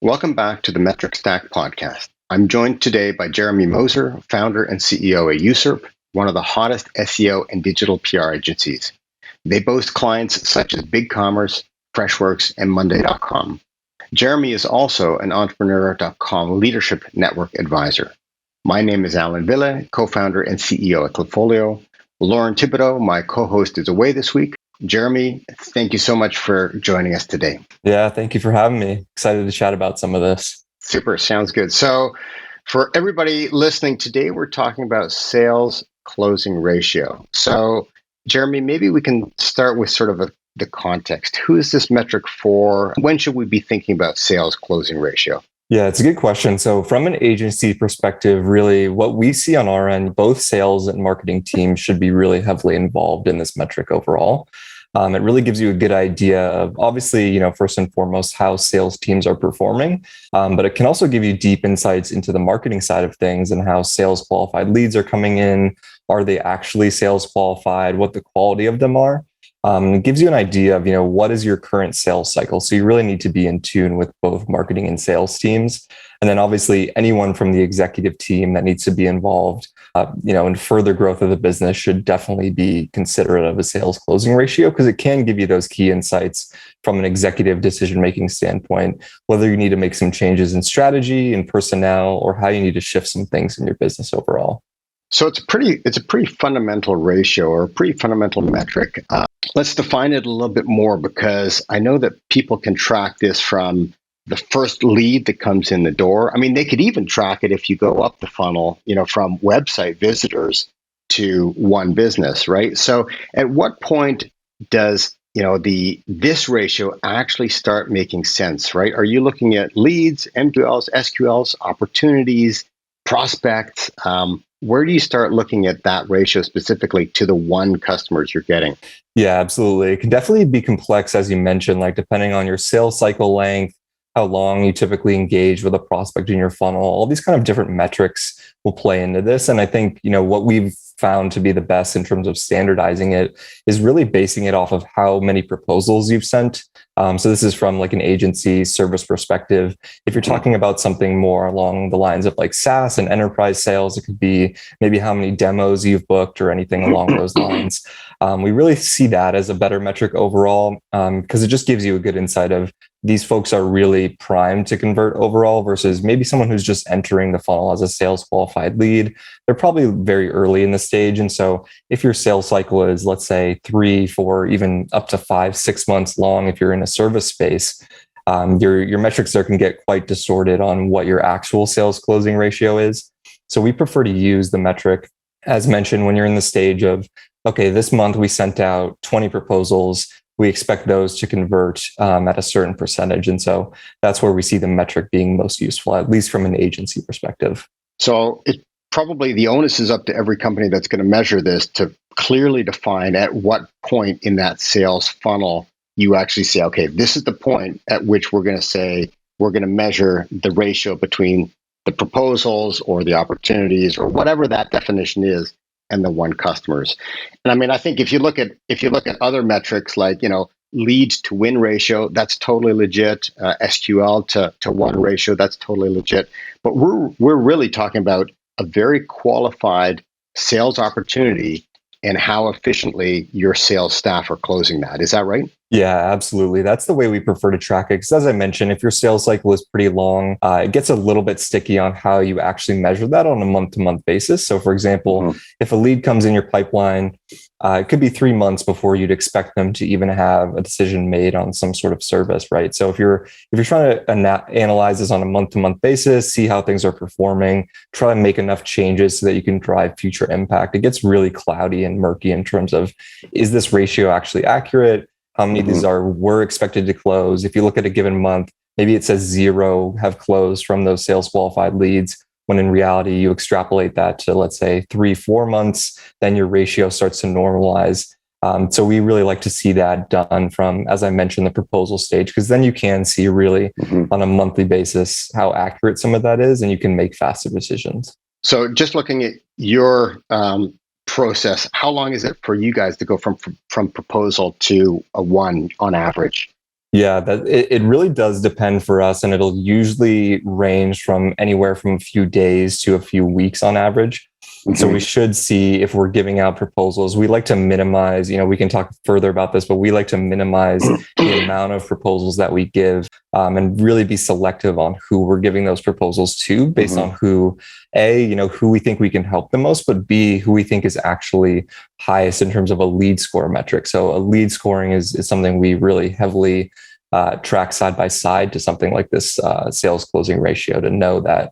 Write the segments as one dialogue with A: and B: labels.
A: Welcome back to the Metric Stack podcast. I'm joined today by Jeremy Moser, founder and CEO at uSERP, one of the hottest SEO and digital PR agencies. They boast clients such as BigCommerce, Freshworks, and Monday.com. Jeremy is also an Entrepreneur.com Leadership Network advisor. My name is Allan, co-founder and CEO at Klipfolio. Lauren Thibodeau, my co-host, is away this week. Jeremy, thank you so much for joining us today.
B: Yeah, thank you for having me. Excited to chat about some of this.
A: Super, sounds good. So for everybody listening today, we're talking about sales closing ratio. So Jeremy, maybe we can start with sort of the context. Who is this metric for? When should we be thinking about sales closing ratio?
B: Yeah, it's a good question. So from an agency perspective, really what we see on our end, both sales and marketing teams should be really heavily involved in this metric overall. It really gives you a good idea of, obviously, first and foremost, how sales teams are performing, but it can also give you deep insights into the marketing side of things and how sales qualified leads are coming in. Are they actually sales qualified? What the quality of them are? It gives you an idea of, what is your current sales cycle? So you really need to be in tune with both marketing and sales teams. And then obviously anyone from the executive team that needs to be involved, in further growth of the business should definitely be considerate of a sales closing ratio because it can give you those key insights from an executive decision-making standpoint, whether you need to make some changes in strategy and personnel or how you need to shift some things in your business overall.
A: So it's a pretty fundamental ratio or a pretty fundamental metric. Let's define it a little bit more because I know that people can track this from the first lead that comes in the door. I mean, they could even track it if you go up the funnel, from website visitors to one business, right? So at what point does this ratio actually start making sense, right? Are you looking at leads, MQLs, SQLs, opportunities, prospects? Where do you start looking at that ratio specifically to the one customers you're getting?
B: Yeah, absolutely. It can definitely be complex, as you mentioned, like depending on your sales cycle length, how long you typically engage with a prospect in your funnel, all these kind of different metrics will play into this. And I think, what we've found to be the best in terms of standardizing it is really basing it off of how many proposals you've sent. So this is from like an agency service perspective. If you're talking about something more along the lines of like SaaS and enterprise sales, it could be maybe how many demos you've booked or anything along those lines. We really see that as a better metric overall because it just gives you a good insight of these folks are really primed to convert overall versus maybe someone who's just entering the funnel as a sales qualified lead. They're probably very early in the stage. And so if your sales cycle is, let's say 3, 4, even up to 5, 6 months long, if you're in a service space, your metrics there can get quite distorted on what your actual sales closing ratio is. So we prefer to use the metric, as mentioned, when you're in the stage of, okay, this month we sent out 20 proposals. We expect those to convert at a certain percentage. And so that's where we see the metric being most useful, at least from an agency perspective.
A: So it probably the onus is up to every company that's going to measure this to clearly define at what point in that sales funnel you actually say, okay, this is the point at which we're going to say we're going to measure the ratio between the proposals or the opportunities or whatever that definition is and the one customers. And I mean, I think if you look at other metrics like, leads to win ratio, that's totally legit. SQL to one ratio, that's totally legit. But we're really talking about a very qualified sales opportunity and how efficiently your sales staff are closing that. Is that right?
B: Yeah, absolutely. That's the way we prefer to track it. Because as I mentioned, if your sales cycle is pretty long, it gets a little bit sticky on how you actually measure that on a month-to-month basis. So for example, if a lead comes in your pipeline, it could be 3 months before you'd expect them to even have a decision made on some sort of service, right? So if you're trying to analyze this on a month-to-month basis, see how things are performing, try and make enough changes so that you can drive future impact, it gets really cloudy and murky in terms of, is this ratio actually accurate? How many of these were expected to close? If you look at a given month, maybe it says 0 have closed from those sales qualified leads, when in reality, you extrapolate that to, let's say, 3, 4 months, then your ratio starts to normalize. So we really like to see that done from, as I mentioned, the proposal stage, because then you can see really on a monthly basis how accurate some of that is, and you can make faster decisions.
A: So just looking at your process, how long is it for you guys to go from proposal to a one on average?
B: Yeah, that it really does depend for us, and it'll usually range from anywhere from a few days to a few weeks on average. So we should see if we're giving out proposals. We like to minimize, we can talk further about this, but we like to minimize the amount of proposals that we give, and really be selective on who we're giving those proposals to based on who, A, who we think we can help the most, but B, who we think is actually highest in terms of a lead score metric. So a lead scoring is something we really heavily track side by side to something like this sales closing ratio to know that,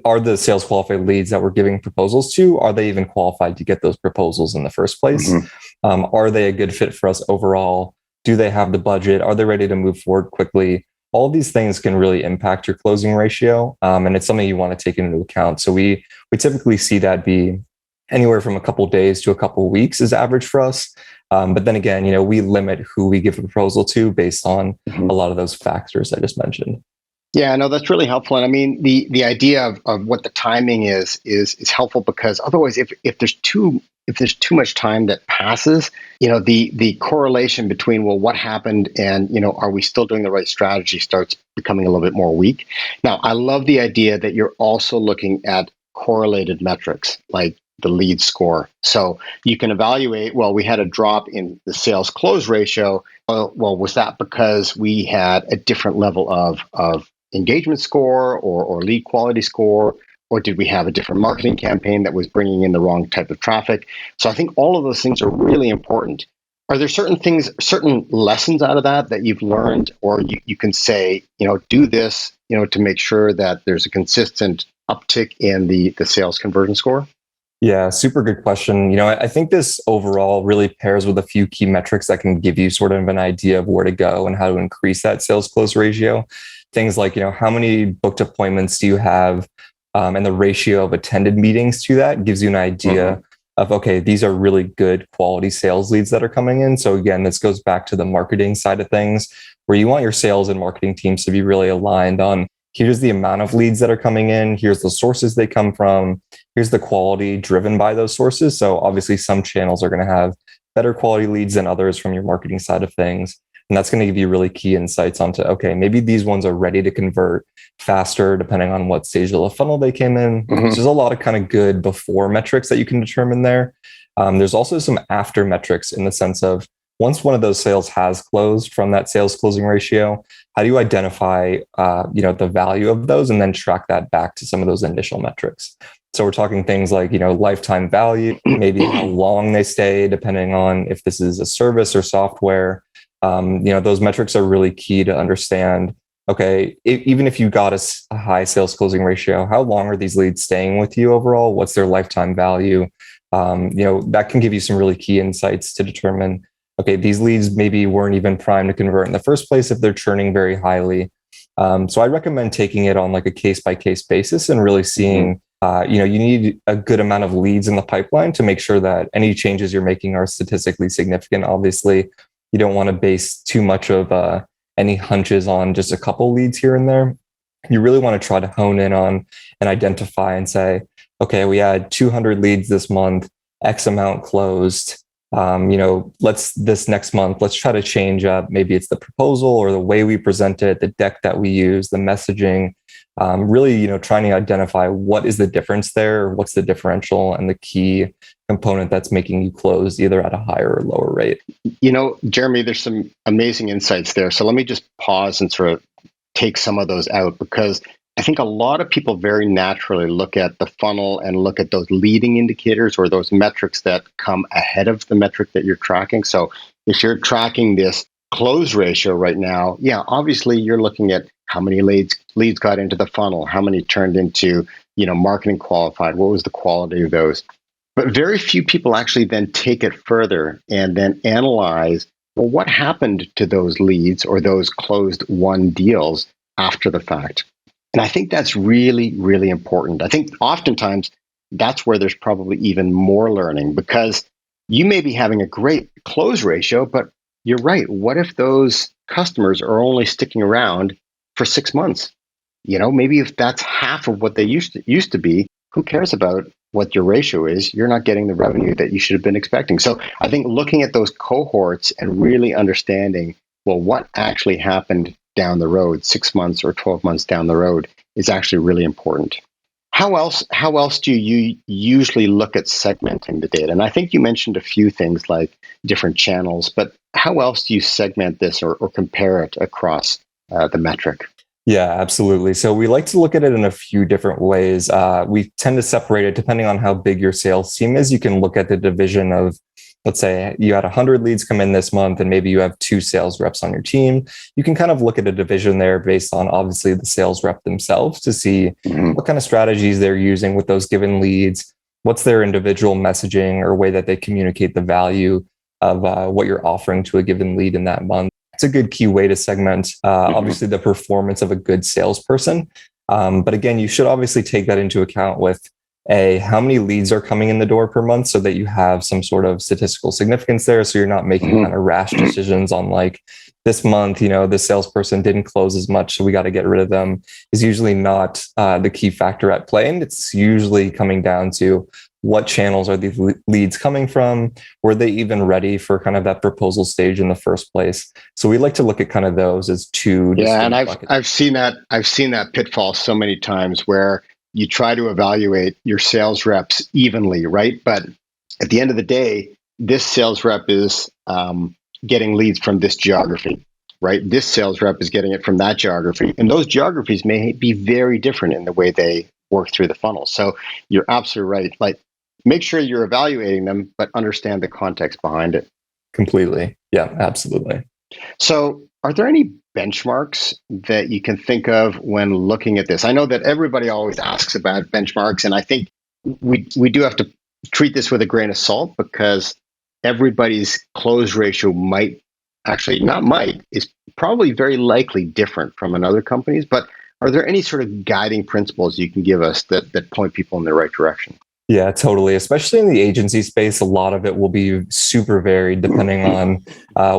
B: are the sales qualified leads that we're giving proposals to, are they even qualified to get those proposals in the first place? Are they a good fit for us overall? Do they have the budget? Are they ready to move forward quickly? All these things can really impact your closing ratio. And it's something you want to take into account. So we typically see that be anywhere from a couple of days to a couple of weeks is average for us. But then again, we limit who we give a proposal to based on a lot of those factors I just mentioned.
A: Yeah, no, that's really helpful. And I mean, the idea of what the timing is helpful, because otherwise, if there's too much time that passes, the correlation between, well, what happened and, are we still doing the right strategy, starts becoming a little bit more weak. Now, I love the idea that you're also looking at correlated metrics like the lead score. So you can evaluate, well, we had a drop in the sales close ratio. Well, was that because we had a different level of engagement score or lead quality score? Or did we have a different marketing campaign that was bringing in the wrong type of traffic? So I think all of those things are really important. Are there certain lessons out of that you've learned, or you can say, do this, to make sure that there's a consistent uptick in the sales conversion score?
B: Yeah, super good question. I think this overall really pairs with a few key metrics that can give you sort of an idea of where to go and how to increase that sales close ratio. Things like, how many booked appointments do you have, and the ratio of attended meetings to that gives you an idea of, okay, these are really good quality sales leads that are coming in. So again, this goes back to the marketing side of things, where you want your sales and marketing teams to be really aligned on, here's the amount of leads that are coming in, here's the sources they come from, here's the quality driven by those sources. So obviously some channels are going to have better quality leads than others from your marketing side of things. And that's going to give you really key insights onto, okay, maybe these ones are ready to convert faster depending on what stage of the funnel they came in. So there's a lot of kind of good before metrics that you can determine there. There's also some after metrics in the sense of, once one of those sales has closed from that sales closing ratio, how do you identify the value of those and then track that back to some of those initial metrics? So we're talking things like, lifetime value, maybe how long they stay, depending on if this is a service or software. Those metrics are really key to understand. Okay, even if you got a high sales closing ratio, how long are these leads staying with you overall? What's their lifetime value? That can give you some really key insights to determine, okay, these leads maybe weren't even primed to convert in the first place if they're churning very highly. So I recommend taking it on like a case by case basis and really seeing, you need a good amount of leads in the pipeline to make sure that any changes you're making are statistically significant. Obviously, you don't want to base too much of any hunches on just a couple leads here and there. You really want to try to hone in on and identify and say, okay, we had 200 leads this month, X amount closed. This next month, let's try to change up. Maybe it's the proposal or the way we present it, the deck that we use, the messaging, really, trying to identify what is the difference there, what's the differential and the key component that's making you close either at a higher or lower rate.
A: Jeremy, there's some amazing insights there. So let me just pause and sort of take some of those out, because I think a lot of people very naturally look at the funnel and look at those leading indicators or those metrics that come ahead of the metric that you're tracking. So if you're tracking this close ratio right now, yeah, obviously you're looking at how many leads got into the funnel, how many turned into, marketing qualified, what was the quality of those. But very few people actually then take it further and then analyze, well, what happened to those leads or those closed won deals after the fact? And I think that's really, really important. I think oftentimes that's where there's probably even more learning, because you may be having a great close ratio, but you're right. What if those customers are only sticking around for 6 months? Maybe if that's half of what they used to be, who cares about what your ratio is? You're not getting the revenue that you should have been expecting. So I think looking at those cohorts and really understanding, well, what actually happened down the road, 6 months or 12 months down the road, is actually really important. How else do you usually look at segmenting the data? And I think you mentioned a few things like different channels, but how else do you segment this or compare it across the metric?
B: Yeah, absolutely. So we like to look at it in a few different ways. We tend to separate it depending on how big your sales team is. You can look at the division of, let's say you had 100 leads come in this month and maybe you have 2 sales reps on your team. You can kind of look at a division there based on obviously the sales rep themselves to see what kind of strategies they're using with those given leads. What's their individual messaging or way that they communicate the value of what you're offering to a given lead in that month. It's a good key way to segment, obviously, the performance of a good salesperson. But again, you should obviously take that into account with how many leads are coming in the door per month so that you have some sort of statistical significance there. So you're not making kind of rash decisions on like this month, this salesperson didn't close as much, so we got to get rid of them, is usually not the key factor at play. And it's usually coming down to what channels are these leads coming from? Were they even ready for kind of that proposal stage in the first place? So we like to look at kind of those as two.
A: Yeah, and I've seen that pitfall so many times where you try to evaluate your sales reps evenly, right? But at the end of the day, this sales rep is getting leads from this geography, right? This sales rep is getting it from that geography, and those geographies may be very different in the way they work through the funnel. So you're absolutely right. Like, make sure you're evaluating them, but understand the context behind it.
B: Completely. Yeah, absolutely.
A: So are there any benchmarks that you can think of when looking at this? I know that everybody always asks about benchmarks, and I think we do have to treat this with a grain of salt because everybody's close ratio is probably very likely different from another company's. But are there any sort of guiding principles you can give us that point people in the right direction?
B: Yeah, totally. Especially in the agency space, a lot of it will be super varied depending on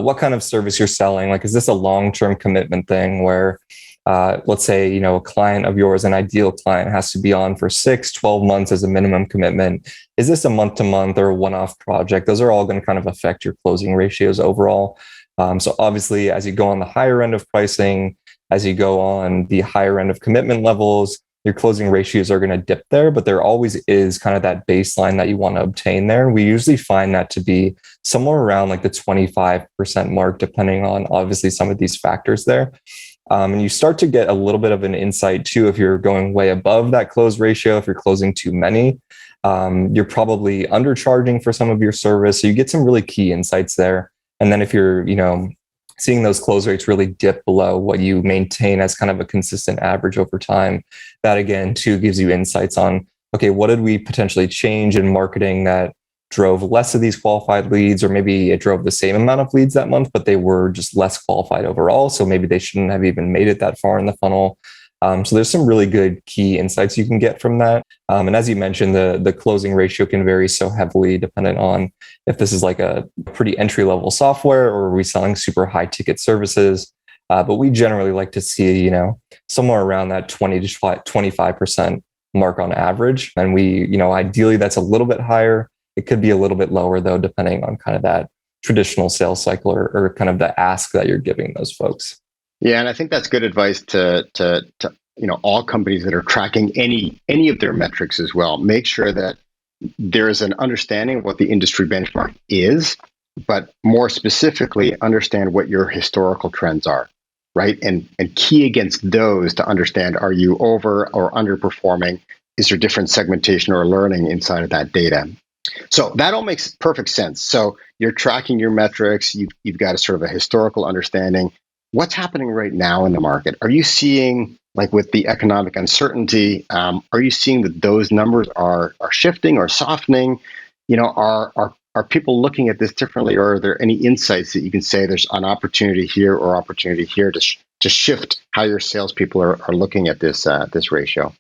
B: what kind of service you're selling. Like, is this a long-term commitment thing where, let's say, a client of yours, an ideal client, has to be on for 6, 12 months as a minimum commitment? Is this a month-to-month or a one-off project? Those are all going to kind of affect your closing ratios overall. So obviously, as you go on the higher end of pricing, as you go on the higher end of commitment levels, your closing ratios are going to dip there, but there always is kind of that baseline that you want to obtain there. We usually find that to be somewhere around like the 25% mark, depending on obviously some of these factors there. And you start to get a little bit of an insight too, if you're going way above that close ratio, if you're closing too many, you're probably undercharging for some of your service. So you get some really key insights there. And then if you're, seeing those close rates really dip below what you maintain as kind of a consistent average over time, that again, too, gives you insights on, okay, what did we potentially change in marketing that drove less of these qualified leads, or maybe it drove the same amount of leads that month, but they were just less qualified overall. So maybe they shouldn't have even made it that far in the funnel. So there's some really good key insights you can get from that. And as you mentioned, the closing ratio can vary so heavily dependent on if this is like a pretty entry level software or are we selling super high ticket services. But we generally like to see, somewhere around that 20 to 25% mark on average. And we, ideally that's a little bit higher. It could be a little bit lower though, depending on kind of that traditional sales cycle or kind of the ask that you're giving those folks.
A: Yeah, and I think that's good advice to all companies that are tracking any of their metrics as well. Make sure that there is an understanding of what the industry benchmark is, but more specifically, understand what your historical trends are, right? And key against those to understand, are you over or underperforming? Is there different segmentation or learning inside of that data? So that all makes perfect sense. So you're tracking your metrics. You've got a sort of a historical understanding. What's happening right now in the market? Are you seeing, like with the economic uncertainty, are you seeing that those numbers are shifting or softening? Are people looking at this differently, or are there any insights that you can say there's an opportunity here or opportunity here to shift how your salespeople are looking at this ratio?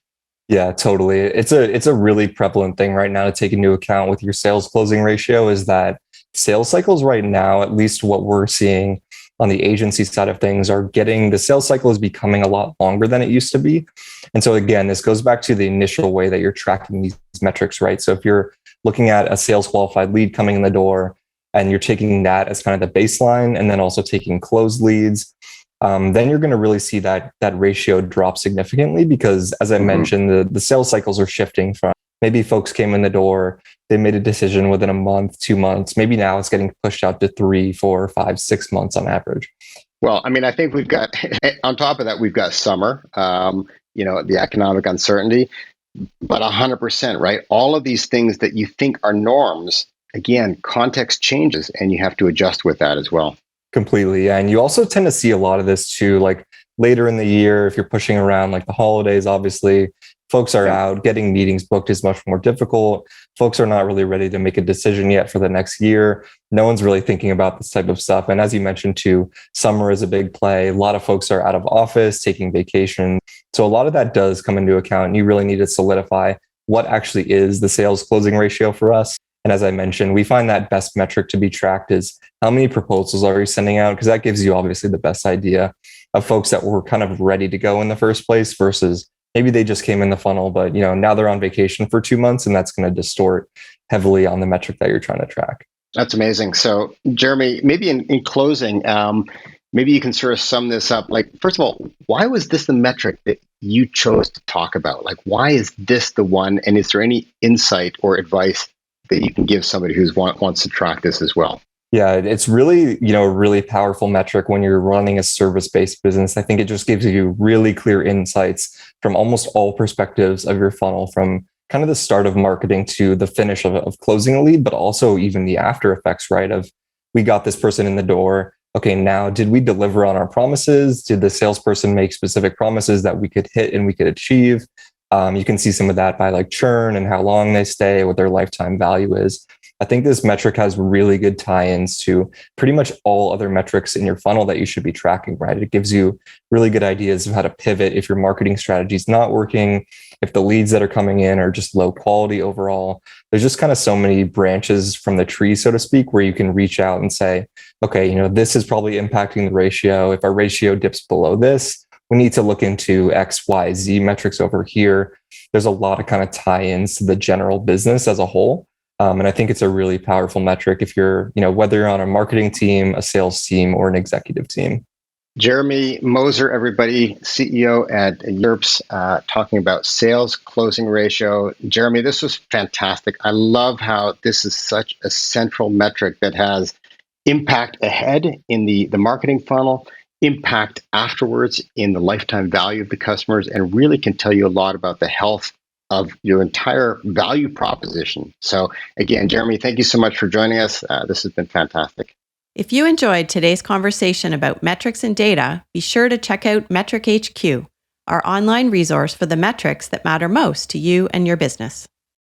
B: Yeah, totally. It's a really prevalent thing right now to take into account with your sales closing ratio is that sales cycles right now, at least what we're seeing on the agency side of things, the sales cycle is becoming a lot longer than it used to be. And so again, this goes back to the initial way that you're tracking these metrics, right? So if you're looking at a sales qualified lead coming in the door, and you're taking that as kind of the baseline, and then also taking closed leads, then you're going to really see that ratio drop significantly because, as I mentioned, the sales cycles are shifting from maybe folks came in the door, they made a decision within a month, 2 months. Maybe now it's getting pushed out to 3, 4, 5, 6 months on average.
A: Well, I mean, I think we've got, on top of that, we've got summer, the economic uncertainty, but 100%, right? All of these things that you think are norms, again, context changes and you have to adjust with that as well.
B: Completely. Yeah. And you also tend to see a lot of this too, like later in the year, if you're pushing around like the holidays, obviously, folks are out, getting meetings booked is much more difficult. Folks are not really ready to make a decision yet for the next year. No one's really thinking about this type of stuff. And as you mentioned too, summer is a big play. A lot of folks are out of office, taking vacation. So a lot of that does come into account. And you really need to solidify what actually is the sales closing ratio for us. And as I mentioned, we find that best metric to be tracked is how many proposals are you sending out? Because that gives you obviously the best idea of folks that were kind of ready to go in the first place versus maybe they just came in the funnel, but now they're on vacation for 2 months, and that's going to distort heavily on the metric that you're trying to track.
A: That's amazing. So, Jeremy, maybe in closing, maybe you can sort of sum this up. Like, first of all, why was this the metric that you chose to talk about? Like, why is this the one? And is there any insight or advice that you can give somebody who wants to track this as well?
B: Yeah, it's really, a really powerful metric when you're running a service-based business. I think it just gives you really clear insights from almost all perspectives of your funnel, from kind of the start of marketing to the finish of closing a lead, but also even the after effects, right? Of we got this person in the door. Okay, now did we deliver on our promises? Did the salesperson make specific promises that we could hit and we could achieve? You can see some of that by like churn and how long they stay, what their lifetime value is. I think this metric has really good tie-ins to pretty much all other metrics in your funnel that you should be tracking, right? It gives you really good ideas of how to pivot if your marketing strategy is not working, if the leads that are coming in are just low quality overall. There's just kind of so many branches from the tree, so to speak, where you can reach out and say, okay, this is probably impacting the ratio. If our ratio dips below this, we need to look into X, Y, Z metrics over here. There's a lot of kind of tie-ins to the general business as a whole. And I think it's a really powerful metric if you're, whether you're on a marketing team, a sales team, or an executive team.
A: Jeremy Moser, everybody, CEO at uSERP, talking about sales closing ratio. Jeremy, this was fantastic. I love how this is such a central metric that has impact ahead in the marketing funnel, impact afterwards in the lifetime value of the customers, and really can tell you a lot about the health of your entire value proposition. So again, Jeremy, thank you so much for joining us. This has been fantastic.
C: If you enjoyed today's conversation about metrics and data, be sure to check out Metric HQ, our online resource for the metrics that matter most to you and your business.